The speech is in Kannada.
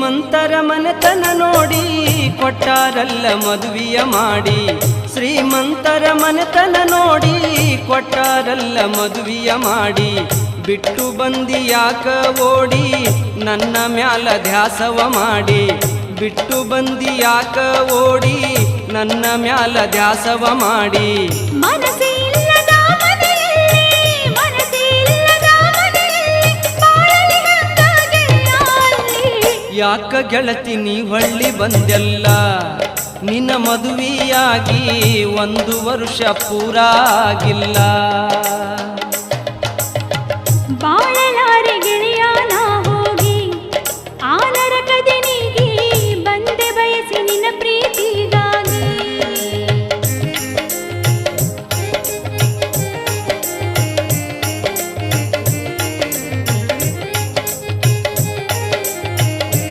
ಶ್ರೀಮಂತರ ಮನೆತನ ನೋಡಿ ಕೊಟ್ಟಾರಲ್ಲ ಮದುವೆಯ ಮಾಡಿ. ಶ್ರೀಮಂತರ ಮನೆತನ ನೋಡಿ ಕೊಟ್ಟಾರಲ್ಲ ಮದುವೆಯ ಮಾಡಿ. ಬಿಟ್ಟು ಬಂದಿ ಯಾಕ ಓಡಿ ನನ್ನ ಮ್ಯಾಲ ಧ್ಯಾಸವ ಮಾಡಿ. ಬಿಟ್ಟು ಬಂದಿ ಯಾಕ ಓಡಿ ನನ್ನ ಮ್ಯಾಲ ಧ್ಯಾಸವ ಮಾಡಿ. ಯಾಕ ಗೆಳತಿ ನೀ ಹೊಳ್ಳಿ ಬಂದೆಲ್ಲ, ನಿನ್ನ ಮದುವೆಯಾಗಿ 1 ವರ್ಷ ಪೂರ ಆಗಿಲ್ಲ.